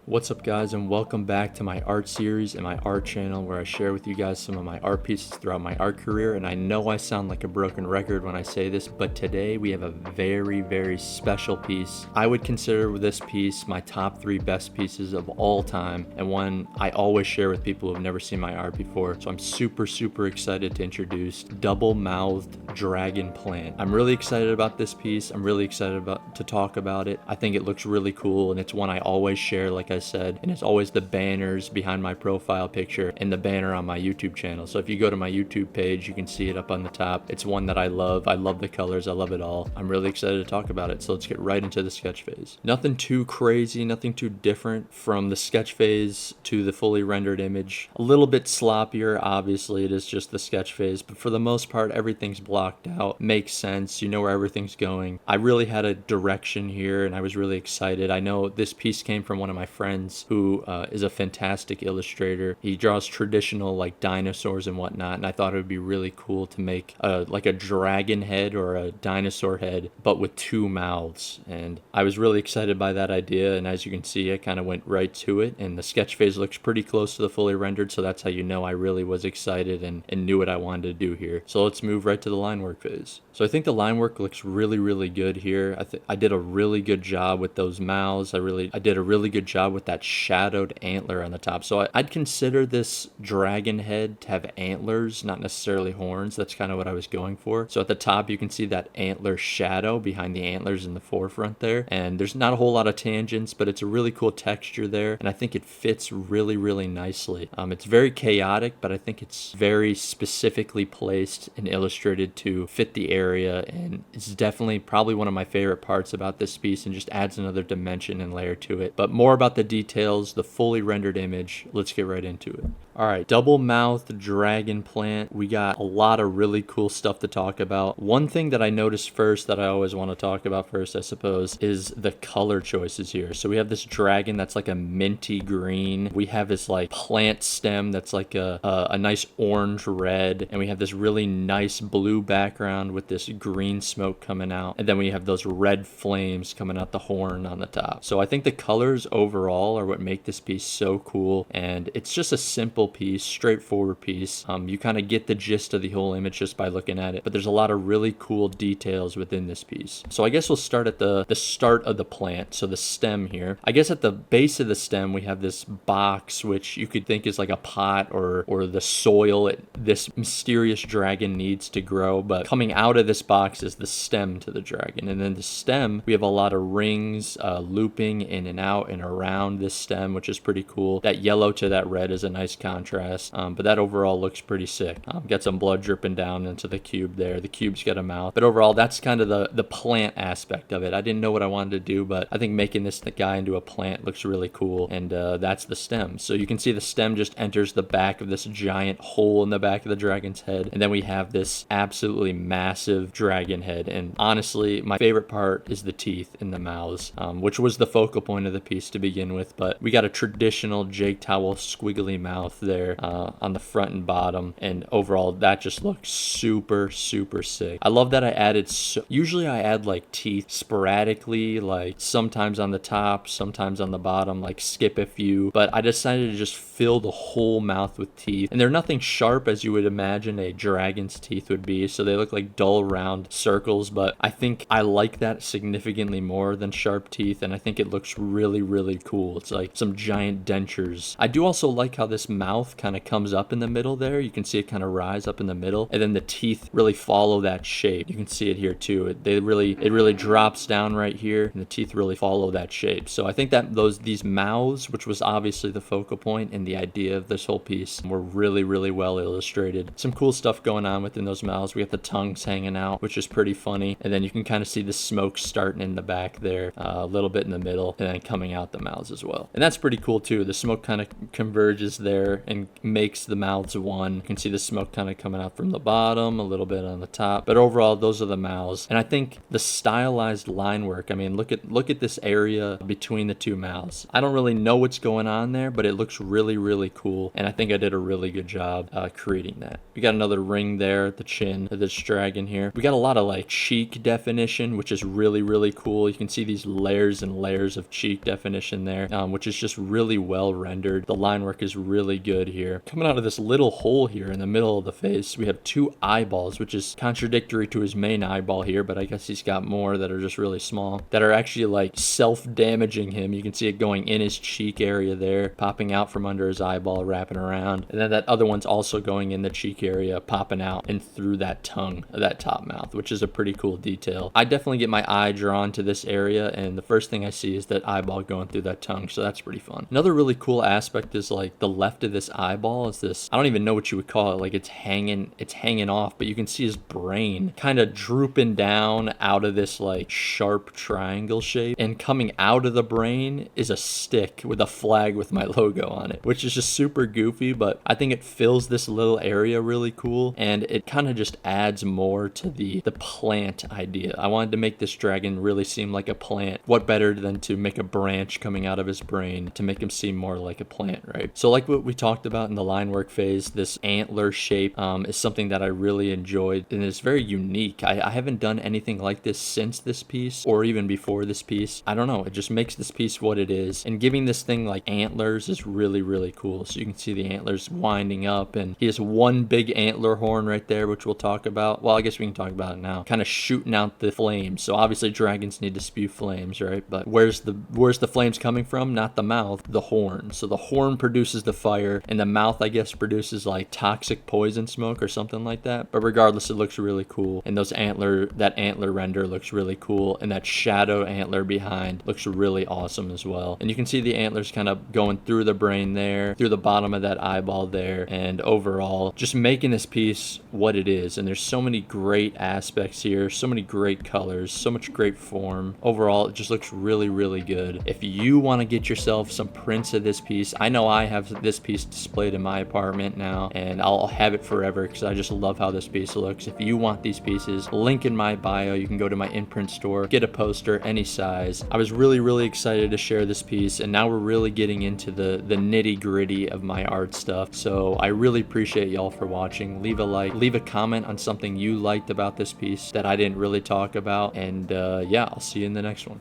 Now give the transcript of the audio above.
What's up guys, and welcome back to my art series and my art channel where I share with you guys some of my art pieces throughout my art career. And I know I sound like a broken record when I say this, but today we have a very special piece. I would consider this piece my top 3 best pieces of all time, and one I always share with people who have never seen my art before. So I'm super excited to introduce Double-Mouthed Dragon Plant. I'm really excited about this piece. I'm really excited to talk about it. I think it looks really cool, and it's one I always share, like I said, and it's always the banners behind my profile picture and the banner on my YouTube channel. So if you go to my YouTube page, you can see it up on the top. It's one that I love. I love the colors. I love it all. I'm really excited to talk about it. So let's get right into the sketch phase. Nothing too crazy, nothing too different from the sketch phase to the fully rendered image. A little bit sloppier, obviously. It is just the sketch phase, but for the most part, everything's blocked out. Makes sense. You know where everything's going. I really had a direction here, and I was really excited. I know this piece came from one of my friends who is a fantastic illustrator. He draws traditional like dinosaurs and whatnot, and I thought it would be really cool to make like a dragon head or a dinosaur head but with 2 mouths, and I was really excited by that idea. And as you can see, I kind of went right to it, and the sketch phase looks pretty close to the fully rendered, so that's how you know I really was excited and knew what I wanted to do here. So let's move right to the line work phase. So I think the line work looks really good here. I did a really good job with those mouths. I did a really good job with that shadowed antler on the top. So I'd consider this dragon head to have antlers, not necessarily horns. That's kind of what I was going for. So at the top, you can see that antler shadow behind the antlers in the forefront there. And there's not a whole lot of tangents, but it's a really cool texture there. And I think it fits really nicely. It's very chaotic, but I think it's very specifically placed and illustrated to fit the area. And it's definitely probably one of my favorite parts about this piece, and just adds another dimension and layer to it. But more about the details, the fully rendered image. Let's get right into it. All right, double-mouthed dragon plant. We got a lot of really cool stuff to talk about. One thing that I noticed first that I always want to talk about first, I suppose, is the color choices here. So we have this dragon that's like a minty green. We have this like plant stem that's like a nice orange red, and we have this really nice blue background with this green smoke coming out, and then we have those red flames coming out the horn on the top. So I think the colors overall are what make this piece so cool, and it's just a simple piece, straightforward piece. You kind of get the gist of the whole image just by looking at it, but there's a lot of really cool details within this piece. So I guess we'll start at the start of the plant, so the stem here. I guess at the base of the stem we have this box, which you could think is like a pot or the soil this mysterious dragon needs to grow, but coming out of this box is the stem to the dragon. And then the stem, we have a lot of rings looping in and out and around this stem, which is pretty cool. That yellow to that red is a nice contrast, but that overall looks pretty sick. Got some blood dripping down into the cube there. The cube's got a mouth, but overall that's kind of the plant aspect of it. I didn't know what I wanted to do, but I think making this guy into a plant looks really cool, and that's the stem. So you can see the stem just enters the back of this giant hole in the back of the dragon's head, and then we have this absolutely massive dragon head. And honestly, my favorite part is the teeth in the mouths, which was the focal point of the piece to begin with, but we got a traditional Jake Towel squiggly mouth there on the front and bottom, and overall that just looks super sick. I love that I added usually I add like teeth sporadically, like sometimes on the top, sometimes on the bottom, like skip a few, but I decided to just fill the whole mouth with teeth, and they're nothing sharp as you would imagine a dragon's teeth would be, so they look like dull round circles, but I think I like that significantly more than sharp teeth, and I think it looks really cool. It's like some giant dentures. I do also like how this mouth kind of comes up in the middle there. You can see it kind of rise up in the middle, and then the teeth really follow that shape. You can see it here too. It really drops down right here, and the teeth really follow that shape. So I think that these mouths, which was obviously the focal point and the idea of this whole piece, were really well illustrated. Some cool stuff going on within those mouths. We have the tongues hanging out, which is pretty funny, and then you can kind of see the smoke starting in the back there, a little bit in the middle, and then coming out the mouths as well. And that's pretty cool too. The smoke kind of converges there there and makes the mouths one. You can see the smoke kind of coming out from the bottom, a little bit on the top, but overall those are the mouths. And I think the stylized line work, I mean, look at this area between the two mouths. I don't really know what's going on there, but it looks really, really cool, and I think I did a really good job creating that. We got another ring there at the chin of this dragon here. We got a lot of like cheek definition, which is really, really cool. You can see these layers and layers of cheek definition there, which is just really well rendered. The line work is really good here. Coming out of this little hole here in the middle of the face, we have two eyeballs, which is contradictory to his main eyeball here, but I guess he's got more that are just really small, that are actually like self-damaging him. You can see it going in his cheek area there, popping out from under his eyeball, wrapping around, and then that other one's also going in the cheek area, popping out and through that tongue of that top mouth, which is a pretty cool detail. I definitely get my eye drawn to this area, and the first thing I see is that eyeball going through that tongue, so that's pretty fun. Another really cool aspect is like the left of this eyeball is this, I don't even know what you would call it, like it's hanging off, but you can see his brain kind of drooping down out of this like sharp triangle shape, and coming out of the brain is a stick with a flag with my logo on it, which is just super goofy, but I think it fills this little area really cool, and it kind of just adds more to the plant idea. I wanted to make this dragon really seem like a plant. What better than to make a branch coming out of his brain to make him seem more like a plant, right? So like what we talked about in the line work phase, this antler shape is something that I really enjoyed, and it's very unique. I haven't done anything like this since this piece, or even before this piece. I don't know, it just makes this piece what it is, and giving this thing like antlers is really, really cool. So you can see the antlers winding up, and he has one big antler horn right there, which we'll talk about. Well, I guess we can talk about it now. Kind of shooting out the flames. So obviously dragons need to spew flames, right? But where's the flames coming from? Not the mouth, the horn. So the horn produces the fire, and the mouth, I guess, produces like toxic poison smoke or something like that. But regardless, it looks really cool, and that antler render looks really cool, and that shadow antler behind looks really awesome as well. And you can see the antlers kind of going through the brain there, through the bottom of that eyeball there, and overall just making this piece what it is. And there's so many great aspects here, so many great colors, so much great form. Overall, it just looks really, really good. If you want to get yourself some prints of this piece, I know I have this piece displayed in my apartment now, and I'll have it forever because I just love how this piece looks. If you want these pieces, link in my bio. You can go to my imprint store, get a poster any size. I was really, really excited to share this piece, and now we're really getting into the nitty gritty of my art stuff. So I really appreciate y'all for watching. Leave a like, leave a comment on something you liked about this piece that I didn't really talk about, and yeah, I'll see you in the next one.